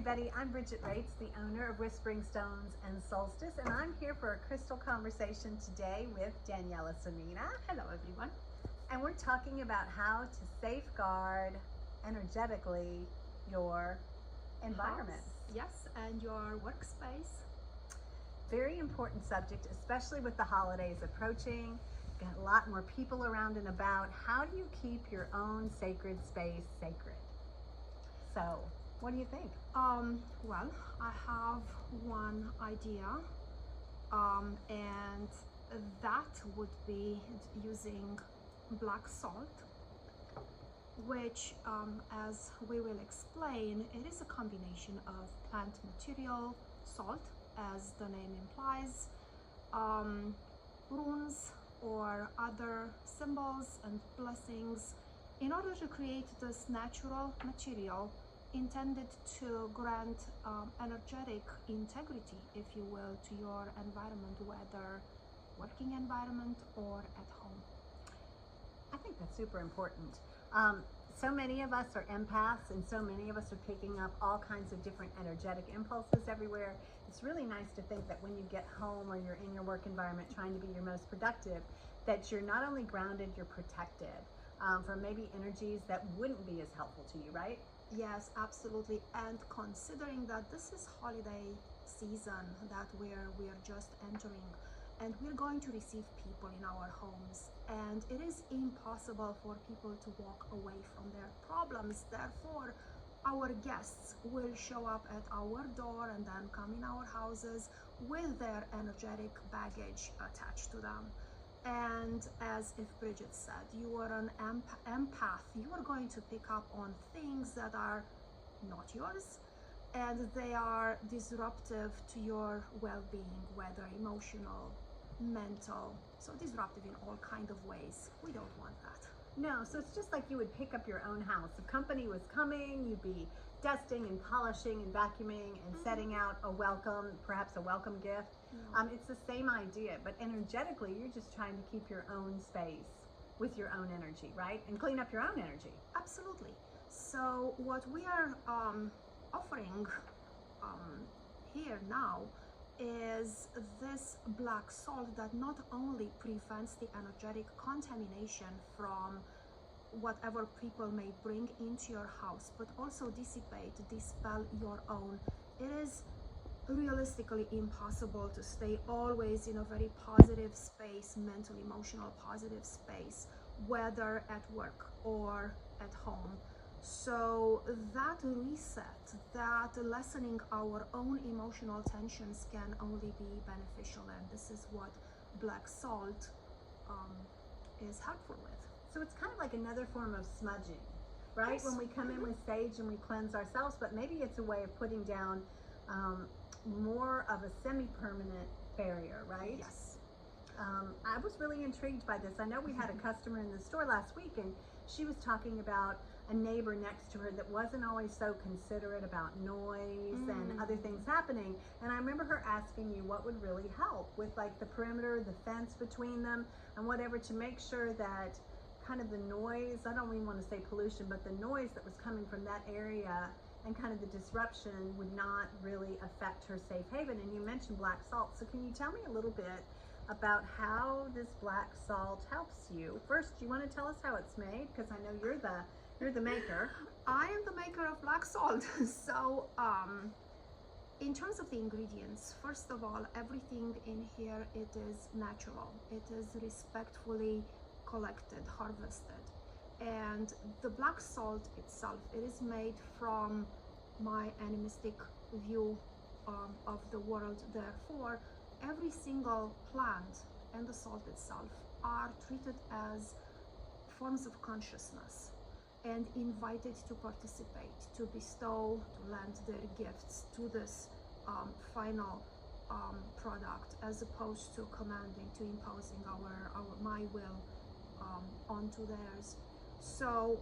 everybody, I'm Bridgette Raitz, the owner of Whispering Stones and Solstice, and I'm here for a crystal conversation today with Daniela Simina. Hello everyone. And we're talking about how to safeguard energetically your environment. House, yes, and your workspace. Very important subject, especially with the holidays approaching. Got a lot more people around and about. How do you keep your own sacred space sacred? So, what do you think? Well, I have one idea, and that would be using black salt, which, as we will explain, it is a combination of plant material, salt, as the name implies, runes or other symbols and blessings in order to create this natural material intended to grant energetic integrity, if you will, to your environment, whether working environment or at home. I think that's super important. So many of us are empaths, and so many of us are picking up all kinds of different energetic impulses everywhere. It's really nice to think that when you get home or you're in your work environment trying to be your most productive, that you're not only grounded, you're protected from maybe energies that wouldn't be as helpful to you, right? Yes, absolutely. And considering that this is holiday season that we're just entering, and we're going to receive people in our homes, and it is impossible for people to walk away from their problems. Therefore, our guests will show up at our door and then come in our houses with their energetic baggage attached to them. And as if Bridgette said, you are an empath. You are going to pick up on things that are not yours, and they are disruptive to your well-being, whether emotional, mental, so disruptive in all kind of ways. We don't want that. No, so it's just like you would pick up your own house. If company was coming, you'd be dusting and polishing and vacuuming and setting out a welcome, perhaps a welcome gift. It's the same idea, but energetically, you're just trying to keep your own space with your own energy, right? And clean up your own energy. Absolutely. So what we are offering here now is this black salt that not only prevents the energetic contamination from whatever people may bring into your house, but also dispel your own. It is realistically impossible to stay always in a very positive space, mental, emotional, positive space, whether at work or at home. So that reset, that lessening our own emotional tensions can only be beneficial, and this is what black salt is helpful with. So it's kind of like another form of smudging, right? Yes. When we come in with sage and we cleanse ourselves, but maybe it's a way of putting down more of a semi-permanent barrier, right? Yes. I was really intrigued by this. I know we had a customer in the store last week, and she was talking about a neighbor next to her that wasn't always so considerate about noise and other things happening. And I remember her asking you what would really help with like the perimeter, the fence between them and whatever, to make sure that kind of the noise, I don't even want to say pollution, but the noise that was coming from that area and kind of the disruption would not really affect her safe haven. And you mentioned black salt. So can you tell me a little bit about how this black salt helps you? First, do you want to tell us how it's made? Because I know you're the maker. I am the maker of black salt. So in terms of the ingredients, first of all, everything in here, it is natural. It is respectfully collected, harvested. And the black salt itself, it is made from my animistic view of the world. Therefore, every single plant and the salt itself are treated as forms of consciousness and invited to participate, to bestow, to lend their gifts to this final product, as opposed to commanding, to imposing my will onto theirs. So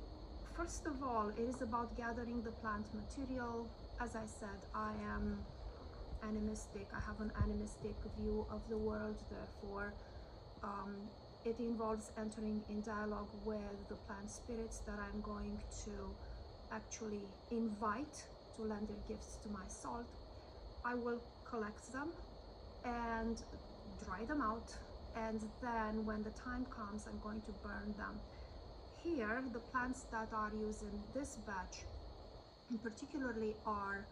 first of all, it is about gathering the plant material. As I said, I am animistic. I have an animistic view of the world. Therefore, it involves entering in dialogue with the plant spirits that I'm going to actually invite to lend their gifts to my salt, I will collect them and dry them out, and then when the time comes, I'm going to burn them. Here, the plants that are used in this batch particularly are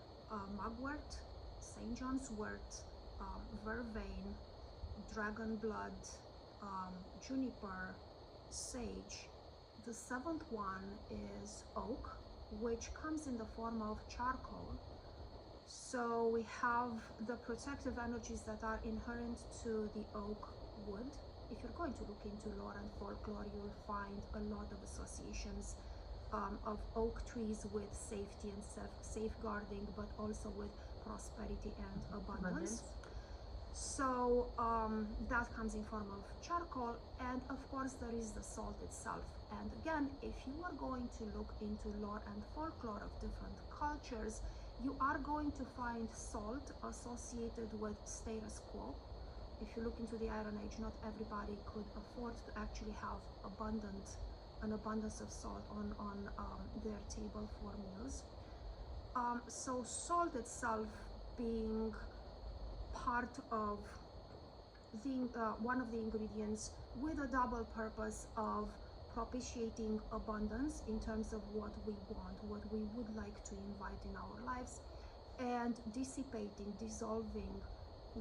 mugwort, St. John's wort, vervain, dragon blood, juniper, sage. The seventh one is oak, which comes in the form of charcoal. So we have the protective energies that are inherent to the oak wood. If you're going to look into lore and folklore, you'll find a lot of associations of oak trees with safety and safeguarding, but also with prosperity and abundance. So that comes in form of charcoal, and of course there is the salt itself. And again, if you are going to look into lore and folklore of different cultures, you are going to find salt associated with status quo. If you look into the Iron Age, not everybody could afford to actually have an abundance of salt on their table for meals. So salt itself being part of one of the ingredients with a double purpose of propitiating abundance in terms of what we want, what we would like to invite in our lives, and dissipating, dissolving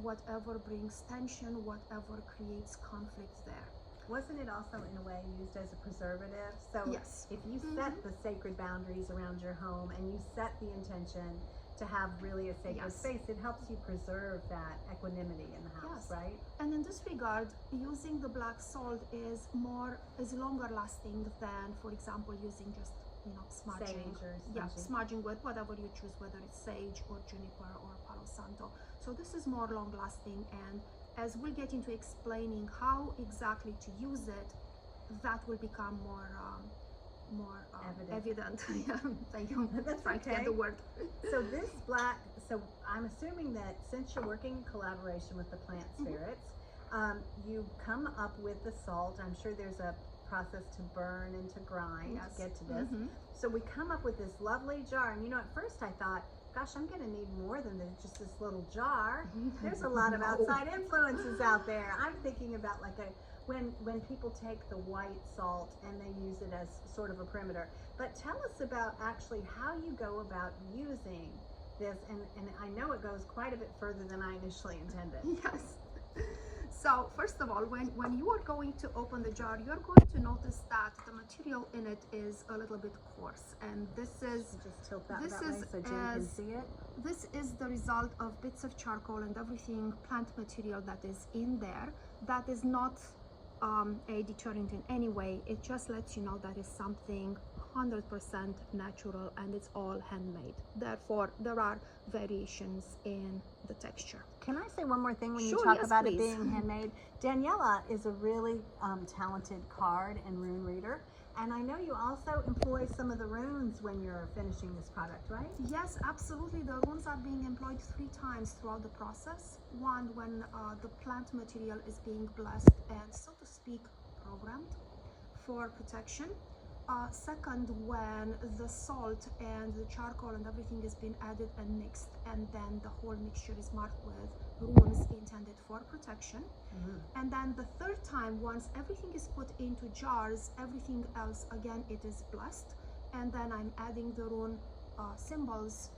whatever brings tension, whatever creates conflict there. Wasn't it also in a way used as a preservative? So yes, if you set the sacred boundaries around your home and you set the intention to have really a sacred space, it helps you preserve that equanimity in the house, right? And in this regard, using the black salt is longer lasting than, for example, using just smudging. Smudging with whatever you choose, whether it's sage or juniper or palo santo. So this is more long lasting, and as we'll get into explaining how exactly to use it, that will become more evident. Yeah, thank you. That's trying to get the word. So this black, so I'm assuming that since you're working in collaboration with the plant spirits, you come up with the salt. I'm sure there's a process to burn and to grind to get to this. So we come up with this lovely jar, and at first I thought, gosh, I'm going to need more than just this little jar. There's a lot of outside influences out there. I'm thinking about like when people take the white salt and they use it as sort of a perimeter. But tell us about actually how you go about using this, and I know it goes quite a bit further than I initially intended. Yes. So first of all, when you are going to open the jar, you're going to notice that the material in it is a little bit coarse, and this is just tilt that way so Jen can see it. This is the result of bits of charcoal and everything plant material that is in there. That is not a deterrent in any way. It just lets you know that is something 100% natural and it's all handmade. Therefore, there are variations in the texture. Can I say one more thing when you talk about it being handmade? Daniela is a really talented card and rune reader, and I know you also employ some of the runes when you're finishing this product, right? Yes, absolutely. The runes are being employed 3 times throughout the process. One, when the plant material is being blessed and, so to speak, programmed for protection. Second, when the salt and the charcoal and everything is being added and mixed, and then the whole mixture is marked with runes intended for protection. And then the third time, once everything is put into jars, everything else, again, it is blessed. And then I'm adding the rune symbols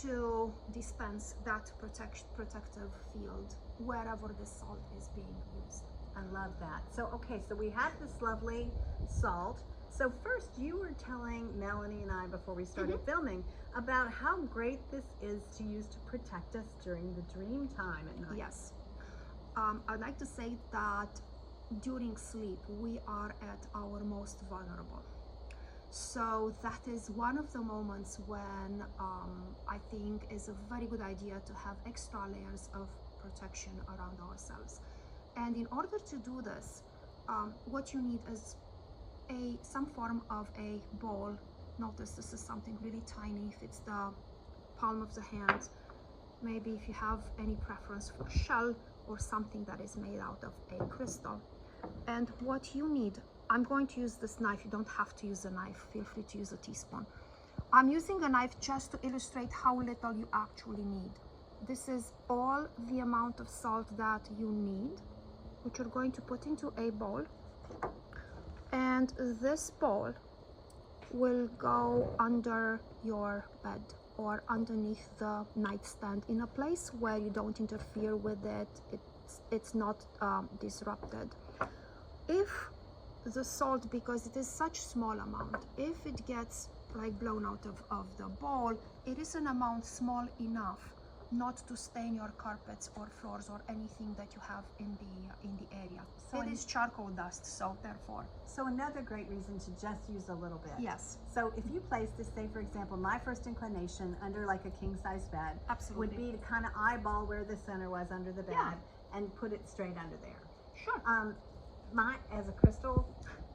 to dispense that protective field wherever the salt is being used. I love that. So, okay, so we have this lovely salt. So first, you were telling Melanie and I before we started filming about how great this is to use to protect us during the dream time at night. Yes. I'd like to say that during sleep, we are at our most vulnerable. So that is one of the moments when I think is a very good idea to have extra layers of protection around ourselves. And in order to do this, what you need is some form of a bowl. Notice this is something really tiny, fits the palm of the hand. Maybe if you have any preference for shell or something that is made out of a crystal. And what you need, I'm going to use this knife. You don't have to use a knife, feel free to use a teaspoon. I'm using a knife just to illustrate how little you actually need. This is all the amount of salt that you need, which you're going to put into a bowl. And this bowl will go under your bed or underneath the nightstand in a place where you don't interfere with it. It's not disrupted. If the salt, because it is such small amount, if it gets like blown out of the bowl, it is an amount small enough not to stain your carpets or floors or anything that you have in the area. So it is charcoal dust, so therefore. So another great reason to just use a little bit. Yes. So if you place this, say for example, my first inclination under like a king size bed Absolutely. would be to kind of eyeball where the center was under the bed, Yeah. and put it straight under there. Sure. As a crystal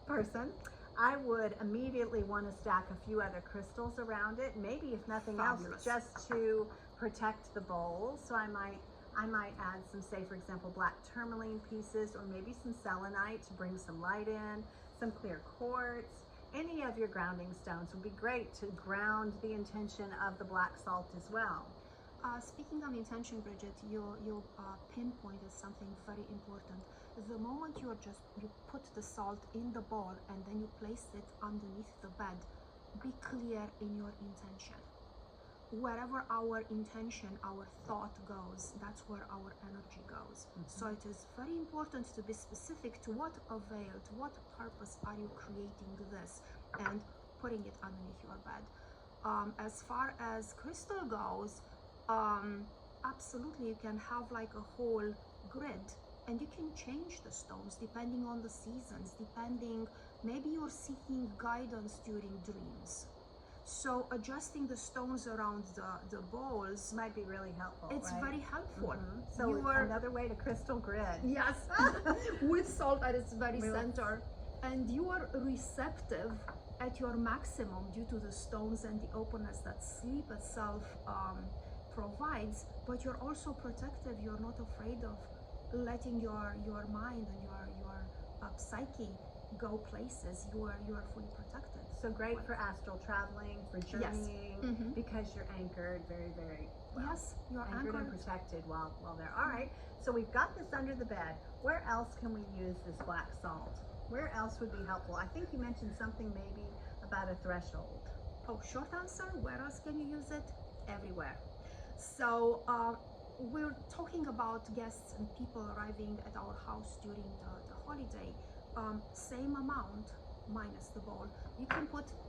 person, I would immediately want to stack a few other crystals around it, maybe if nothing Fabulous. else, just to protect the bowl. So I might add some, say for example, black tourmaline pieces, or maybe some selenite to bring some light in, some clear quartz. Any of your grounding stones would be great to ground the intention of the black salt as well. Speaking of intention, Bridgette, you pinpointed something very important. The moment you put the salt in the bowl and then you place it underneath the bed, be clear in your intention. Wherever our intention, our thought goes, that's where our energy goes. So it is very important to be specific to what avail, to what purpose are you creating this and putting it underneath your bed. As far as crystal goes, absolutely you can have like a whole grid, and you can change the stones depending on the seasons, maybe you're seeking guidance during dreams. So adjusting the stones around the bowls might be really helpful. It's right? very helpful. So another way to crystal grid. Yes, with salt at its very center. And you are receptive at your maximum due to the stones and the openness that sleep itself provides, but you're also protective. You're not afraid of letting your mind and your psyche go places. You are fully protected. So great for astral traveling, for journeying, Yes. because you're anchored very, very well. Yes, you're anchored and protected while there. All right, so we've got this under the bed. Where else can we use this black salt? Where else would be helpful? I think you mentioned something maybe about a threshold. Oh, short answer, where else can you use it? Everywhere. So we're talking about guests and people arriving at our house during the holiday. Same amount minus the bowl. You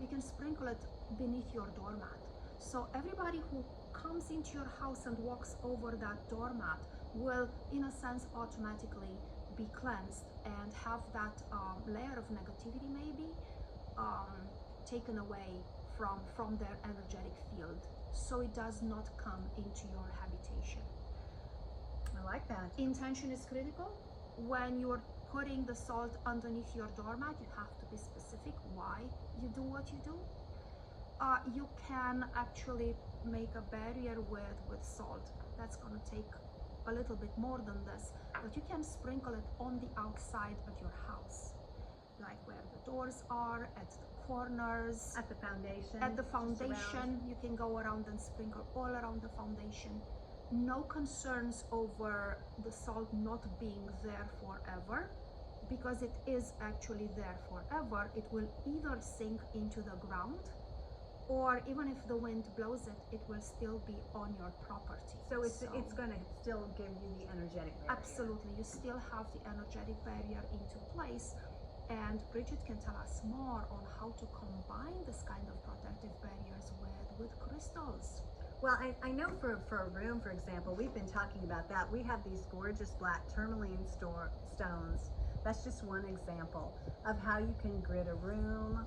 can sprinkle it beneath your doormat. So everybody who comes into your house and walks over that doormat will, in a sense, automatically be cleansed and have that layer of negativity maybe taken away from their energetic field, so it does not come into your habitation. I like that. Intention is critical. When you're putting the salt underneath your doormat, you have to be specific why you do what you do. You can actually make a barrier with salt. That's going to take a little bit more than this, but you can sprinkle it on the outside of your house, like where the doors are, at the corners, at the foundation. At the foundation, you can go around and sprinkle all around the foundation. No concerns over the salt not being there forever, because it is actually there forever. It will either sink into the ground, or even if the wind blows it, it will still be on your property. So it's going to still give you the energetic barrier. Absolutely, you still have the energetic barrier into place. And Bridgette can tell us more on how to combine this kind of protective barriers with crystals. Well, I know for a room, for example, we've been talking about that. We have these gorgeous black tourmaline stones. That's just one example of how you can grid a room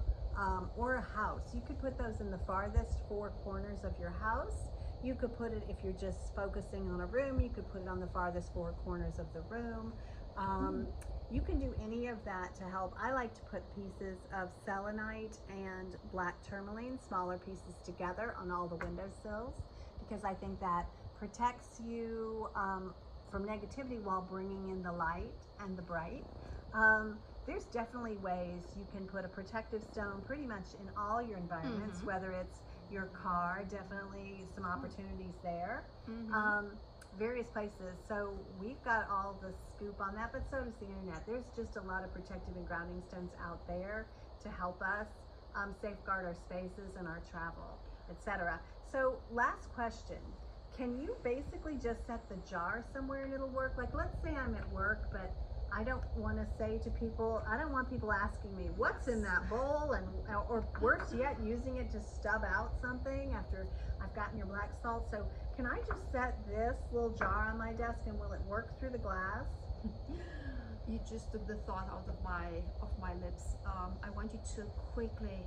or a house. You could put those in the farthest four corners of your house. You could put it, if you're just focusing on a room, you could put it on the farthest four corners of the room. You can do any of that to help. I like to put pieces of selenite and black tourmaline, smaller pieces together on all the windowsills, because I think that protects you from negativity while bringing in the light and the bright. There's definitely ways you can put a protective stone pretty much in all your environments, whether it's your car, definitely some opportunities there. Various places. So we've got all the scoop on that, but so does the internet. There's just a lot of protective and grounding stones out there to help us safeguard our spaces and our travel, etc. So last question. Can you basically just set the jar somewhere and it'll work? Like, let's say I'm at work, but I don't want to say to people, I don't want people asking me what's in that bowl, and or worse yet, using it to stub out something after I've gotten your black salt. So can I just set this little jar on my desk and will it work through the glass? You just took the thought out of my lips. I want you to quickly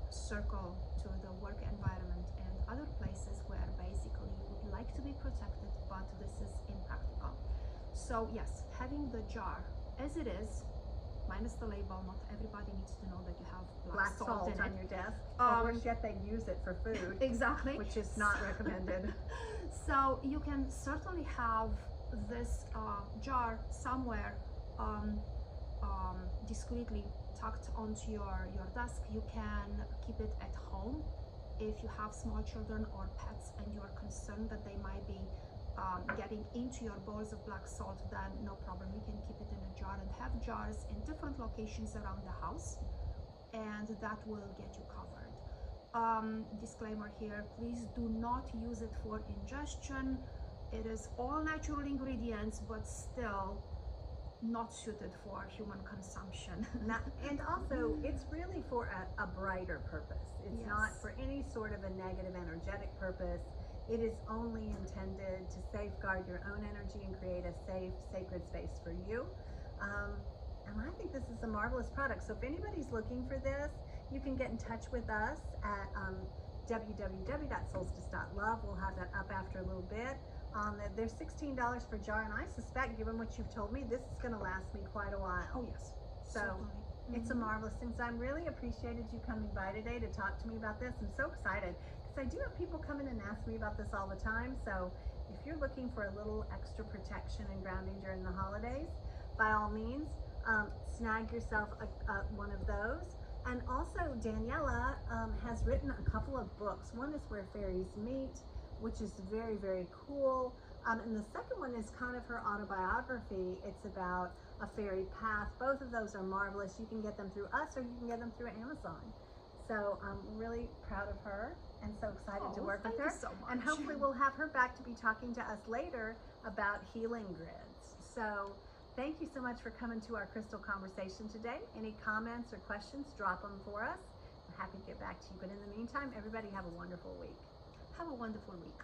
circle to the work environment and other places where basically you would like to be protected, but this is impractical. So yes, having the jar as it is, minus the label. Not everybody needs to know that you have black salt in on it. your desk. Or worse yet, they use it for food. Exactly. Which is not recommended. So you can certainly have this jar somewhere discreetly tucked onto your desk. You can keep it at home if you have small children or pets and you are concerned that they might be getting into your bowls of black salt, then no problem. You can keep it in a jar and have jars in different locations around the house, and that will get you covered. Disclaimer here, please do not use it for ingestion. It is all natural ingredients, but still not suited for human consumption. And also, it's really for a brighter purpose. It's not for any sort of a negative energetic purpose. It is only intended to safeguard your own energy and create a safe, sacred space for you. And I think this is a marvelous product. So if anybody's looking for this, you can get in touch with us at www.solstice.love. We'll have that up after a little bit. There's $16 per jar, and I suspect, given what you've told me, this is going to last me quite a while. Oh yes, so it's a marvelous thing. So I'm really appreciated you coming by today to talk to me about this. I'm so excited because I do have people come in and ask me about this all the time. So if you're looking for a little extra protection and grounding during the holidays, by all means, snag yourself one of those. And also, Daniela has written a couple of books. One is Where Fairies Meet, which is very, very cool. And the second one is kind of her autobiography. It's about a fairy path. Both of those are marvelous. You can get them through us or you can get them through Amazon. So I'm really proud of her and so excited to work with her. Thank you so much. And hopefully we'll have her back to be talking to us later about healing grids. So thank you so much for coming to our crystal conversation today. Any comments or questions, drop them for us. I'm happy to get back to you. But in the meantime, everybody have a wonderful week. Have a wonderful week.